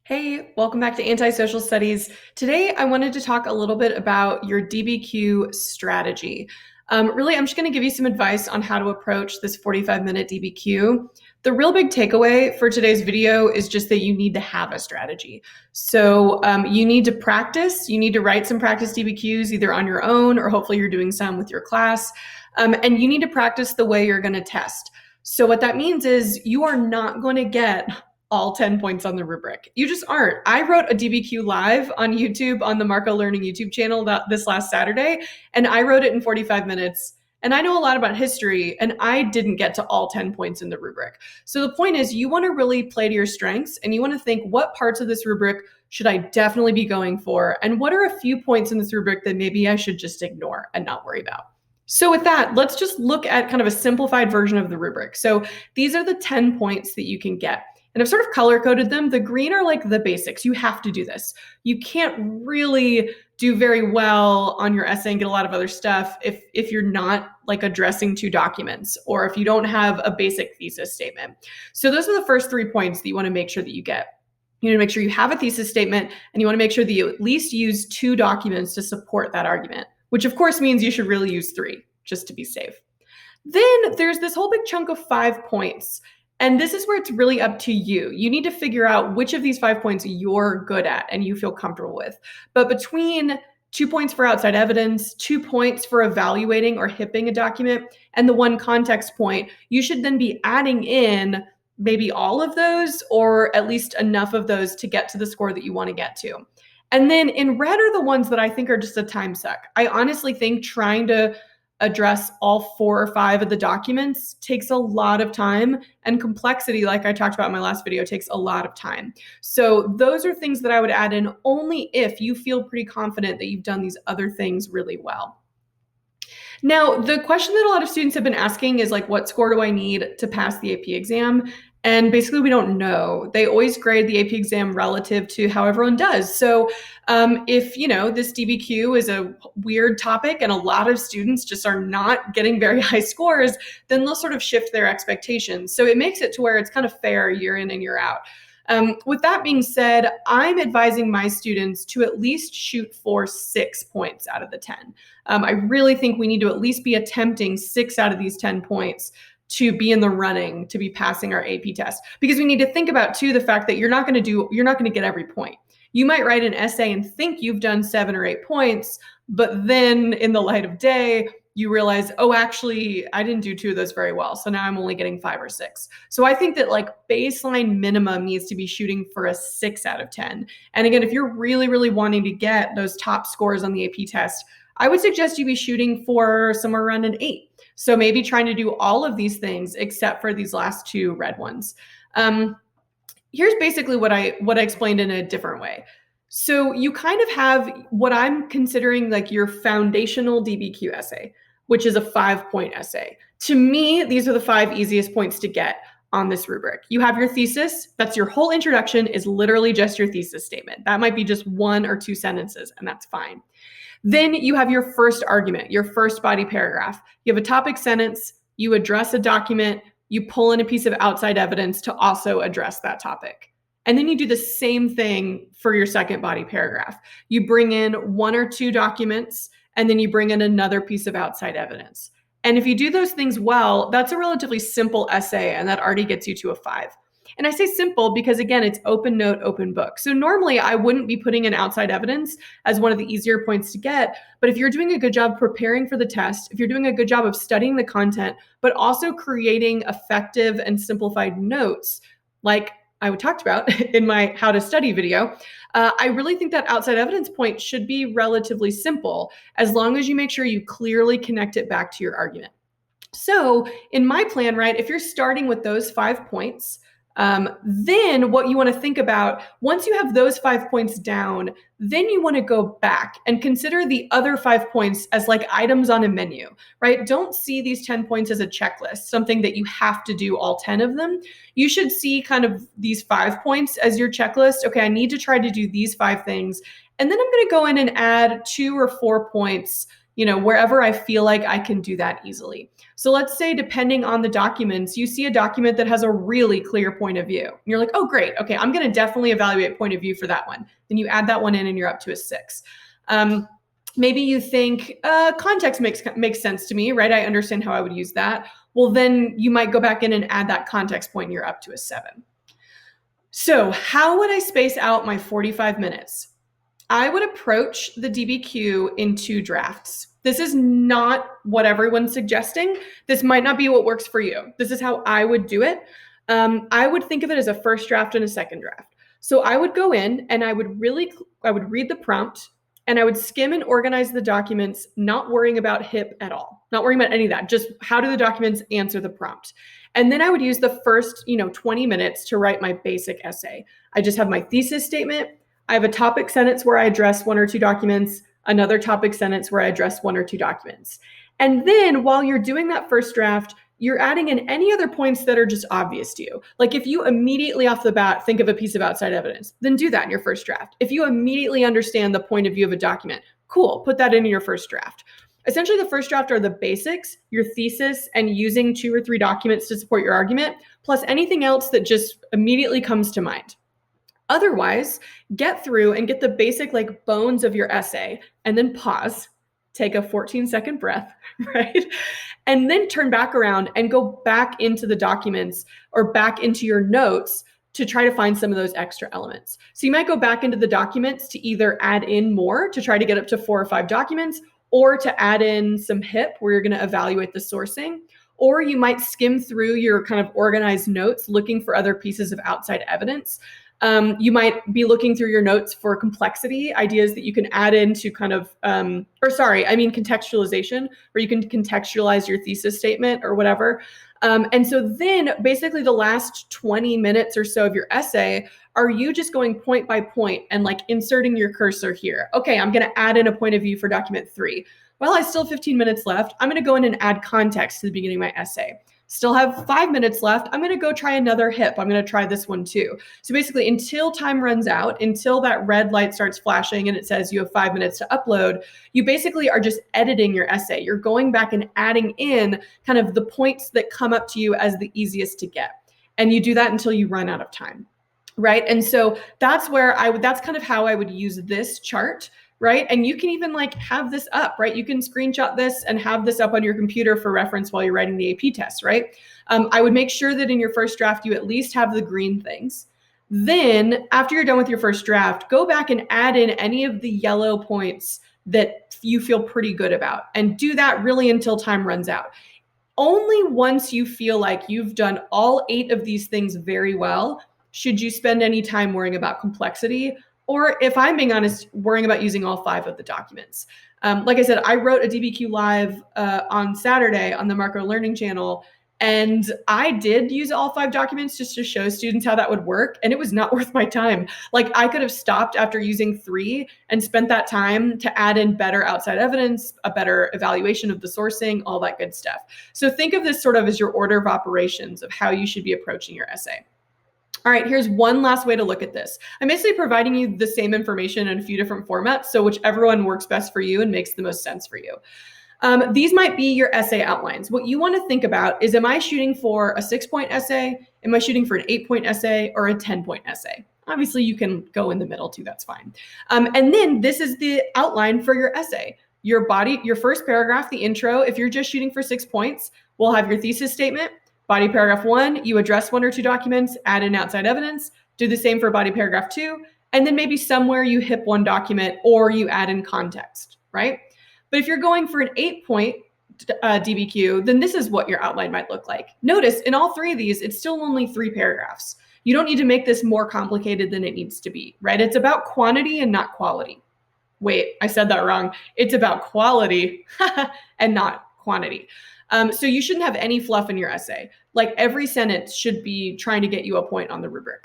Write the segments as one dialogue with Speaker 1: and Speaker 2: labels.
Speaker 1: Hey, welcome back to Anti-Social Studies. Today, I wanted to talk a little bit about your DBQ strategy. Really, I'm just going to give you some advice on how to approach this 45-minute DBQ. The real big takeaway for today's video is just that you need to have a strategy. So you need to practice. You need to write some practice DBQs either on your own or hopefully you're doing some with your class. And you need to practice the way you're going to test. So what that means is you are not going to get all 10 points on the rubric. You just aren't. I wrote a DBQ live on YouTube on the Marco Learning YouTube channel this last Saturday, and I wrote it in 45 minutes. And I know a lot about history, and I didn't get to all 10 points in the rubric. So the point is you want to really play to your strengths, and you want to think, what parts of this rubric should I definitely be going for? And what are a few points in this rubric that maybe I should just ignore and not worry about? So with that, let's just look at kind of a simplified version of the rubric. So these are the 10 points that you can get. And I've sort of color coded them. The green are like the basics. You have to do this. You can't really do very well on your essay and get a lot of other stuff if you're not like addressing two documents or if you don't have a basic thesis statement. So those are the first 3 points that you want to make sure that you get. You need to make sure you have a thesis statement, and you want to make sure that you at least use 2 documents to support that argument, which of course means you should really use 3 just to be safe. Then there's this whole big chunk of 5 points. And this is where it's really up to you. You need to figure out which of these 5 points you're good at and you feel comfortable with. But between 2 points for outside evidence, 2 points for evaluating or hipping a document, and the 1 context point, you should then be adding in maybe all of those or at least enough of those to get to the score that you want to get to. And then in red are the ones that I think are just a time suck. I honestly think trying to address all 4 or 5 of the documents takes a lot of time, and complexity, like I talked about in my last video, takes a lot of time. So those are things that I would add in only if you feel pretty confident that you've done these other things really well. Now, the question that a lot of students have been asking is like, what score do I need to pass the AP exam? And basically, we don't know. They always grade the AP exam relative to how everyone does. So if, this DBQ is a weird topic and a lot of students just are not getting very high scores, then they'll sort of shift their expectations. So it makes it to where it's kind of fair year in and year out. With that being said, I'm advising my students to at least shoot for 6 points out of the 10. I really think we need to at least be attempting 6 out of these 10 points to be in the running to be passing our AP test. Because we need to think about too the fact that you're not going to get every point. You might write an essay and think you've done 7 or 8 points, but then in the light of day, you realize, oh, actually, I didn't do 2 of those very well. So now I'm only getting 5 or 6. So I think that like baseline minimum needs to be shooting for a 6 out of 10. And again, if you're really, really wanting to get those top scores on the AP test, I would suggest you be shooting for somewhere around an 8. So maybe trying to do all of these things except for these last 2 red ones. Here's basically what I explained in a different way. So you kind of have what I'm considering like your foundational DBQ essay, which is a 5-point essay. To me, these are the 5 easiest points to get on this rubric. You have your thesis. That's your whole introduction is literally just your thesis statement. That might be just 1 or 2 sentences, and that's fine. Then you have your first argument, your first body paragraph. You have a topic sentence, you address a document, you pull in a piece of outside evidence to also address that topic. And then you do the same thing for your second body paragraph. You bring in 1 or 2 documents, and then you bring in another piece of outside evidence. And if you do those things well, that's a relatively simple essay, and that already gets you to a 5. And I say simple because, again, it's open note, open book. So normally I wouldn't be putting in outside evidence as one of the easier points to get. But if you're doing a good job preparing for the test, if you're doing a good job of studying the content, but also creating effective and simplified notes, like I talked about in my how to study video, I really think that outside evidence point should be relatively simple as long as you make sure you clearly connect it back to your argument. So in my plan, right, if you're starting with those 5 points, then what you want to think about, once you have those 5 points down, then you want to go back and consider the other 5 points as like items on a menu, right? Don't see these 10 points as a checklist, something that you have to do all 10 of them. You should see kind of these 5 points as your checklist. Okay, I need to try to do these 5 things. And then I'm going to go in and add 2 or 4 points, wherever I feel like I can do that easily. So let's say, depending on the documents, you see a document that has a really clear point of view. And you're like, oh, great. Okay, I'm going to definitely evaluate point of view for that one. Then you add that one in and you're up to a 6. Maybe you think context makes sense to me, right? I understand how I would use that. Well, then you might go back in and add that context point and you're up to a 7. So how would I space out my 45 minutes? I would approach the DBQ in 2 drafts. This is not what everyone's suggesting. This might not be what works for you. This is how I would do it. I would think of it as a first draft and a second draft. So I would go in and I would read the prompt and I would skim and organize the documents, not worrying about HIP at all, not worrying about any of that. Just how do the documents answer the prompt? And then I would use the first, 20 minutes to write my basic essay. I just have my thesis statement. I have a topic sentence where I address 1 or 2 documents, another topic sentence where I address 1 or 2 documents. And then while you're doing that first draft, you're adding in any other points that are just obvious to you. Like if you immediately off the bat think of a piece of outside evidence, then do that in your first draft. If you immediately understand the point of view of a document, cool, put that in your first draft. Essentially, the first draft are the basics, your thesis, and using 2 or 3 documents to support your argument, plus anything else that just immediately comes to mind. Otherwise, get through and get the basic bones of your essay and then pause, take a 14-second breath, right? And then turn back around and go back into the documents or back into your notes to try to find some of those extra elements. So you might go back into the documents to either add in more to try to get up to 4 or 5 documents, or to add in some HIP where you're going to evaluate the sourcing. Or you might skim through your kind of organized notes looking for other pieces of outside evidence. You might be looking through your notes for complexity, ideas that you can add into contextualization, where you can contextualize your thesis statement or whatever. And so then basically the last 20 minutes or so of your essay are you just going point by point and inserting your cursor here. Okay, I'm going to add in a point of view for document 3. Well, I still have 15 minutes left. I'm going to go in and add context to the beginning of my essay. Still have 5 minutes left. I'm going to go try another HIP. I'm going to try this one too. So basically, until time runs out, until that red light starts flashing and it says you have 5 minutes to upload, you basically are just editing your essay. You're going back and adding in kind of the points that come up to you as the easiest to get. And you do that until you run out of time, right? And so that's kind of how I would use this chart, right? And you can even have this up, right? You can screenshot this and have this up on your computer for reference while you're writing the AP test, right? I would make sure that in your first draft, you at least have the green things. Then after you're done with your first draft, go back and add in any of the yellow points that you feel pretty good about, and do that really until time runs out. Only once you feel like you've done all 8 of these things very well should you spend any time worrying about complexity, or, if I'm being honest, worrying about using all 5 of the documents. Like I said, I wrote a DBQ Live on Saturday on the Marco Learning channel, and I did use all 5 documents just to show students how that would work, and it was not worth my time. I could have stopped after using 3 and spent that time to add in better outside evidence, a better evaluation of the sourcing, all that good stuff. So think of this sort of as your order of operations of how you should be approaching your essay. All right, here's one last way to look at this. I'm basically providing you the same information in a few different formats, so whichever one works best for you and makes the most sense for you. These might be your essay outlines. What you want to think about is, am I shooting for a 6-point essay? Am I shooting for an 8-point essay or a 10-point essay? Obviously, you can go in the middle too, that's fine. And then this is the outline for your essay. Your body, your first paragraph, the intro, if you're just shooting for 6 points, we'll have your thesis statement. Body paragraph 1, you address 1 or 2 documents, add in outside evidence, do the same for body paragraph 2, and then maybe somewhere you HIP 1 document or you add in context, right? But if you're going for an 8-point DBQ, then this is what your outline might look like. Notice in all 3 of these, it's still only 3 paragraphs. You don't need to make this more complicated than it needs to be, right? It's about quantity and not quality. Wait, I said that wrong. It's about quality and not quantity. So you shouldn't have any fluff in your essay. Every sentence should be trying to get you a point on the rubric.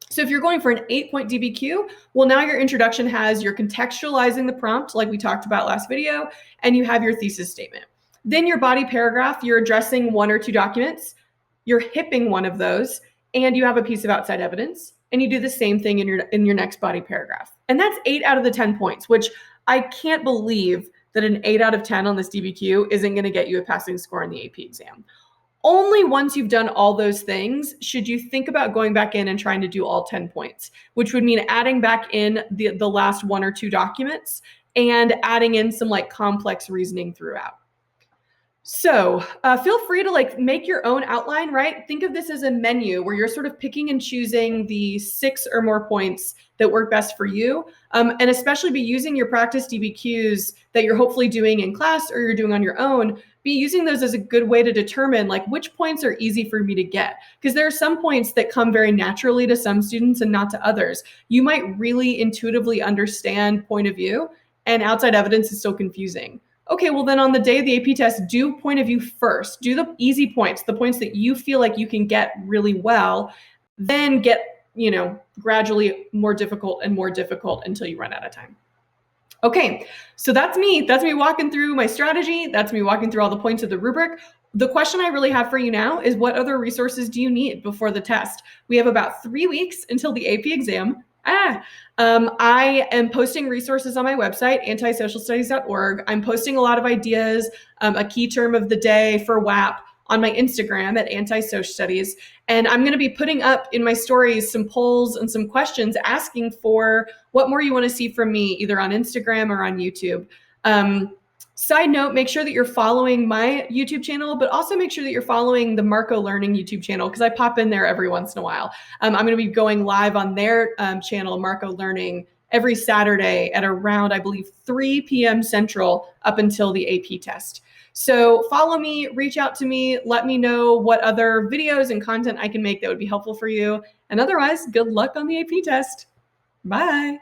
Speaker 1: So if you're going for an 8-point DBQ, well, now your introduction has, you're contextualizing the prompt like we talked about last video, and you have your thesis statement. Then your body paragraph, you're addressing 1 or 2 documents, you're HIPing 1 of those, and you have a piece of outside evidence, and you do the same thing in your next body paragraph. And that's 8 out of the 10 points, which I can't believe that an 8 out of 10 on this DBQ isn't going to get you a passing score in the AP exam. Only once you've done all those things should you think about going back in and trying to do all 10 points, which would mean adding back in the last 1 or 2 documents and adding in some like complex reasoning throughout. So feel free to make your own outline, right? Think of this as a menu where you're sort of picking and choosing the 6 or more points that work best for you. And especially be using your practice DBQs that you're hopefully doing in class or you're doing on your own. Be using those as a good way to determine like which points are easy for me to get. Because there are some points that come very naturally to some students and not to others. You might really intuitively understand point of view, and outside evidence is still confusing. Okay, well then on the day of the AP test, do point of view first. Do the easy points, the points that you feel like you can get really well, then get, gradually more difficult until you run out of time. Okay, so that's me. That's me walking through my strategy. That's me walking through all the points of the rubric. The question I really have for you now is, what other resources do you need before the test? We have about 3 weeks until the AP exam. I am posting resources on my website, antisocialstudies.org. I'm posting a lot of ideas, a key term of the day for WAP on my Instagram at antisocialstudies. And I'm going to be putting up in my stories some polls and some questions asking for what more you want to see from me, either on Instagram or on YouTube. Side note, make sure that you're following my YouTube channel, but also make sure that you're following the Marco Learning YouTube channel, because I pop in there every once in a while. I'm going to be going live on their channel, Marco Learning, every Saturday at around, I believe, 3 p.m. Central up until the AP test. So follow me, reach out to me, let me know what other videos and content I can make that would be helpful for you. And otherwise, good luck on the AP test. Bye.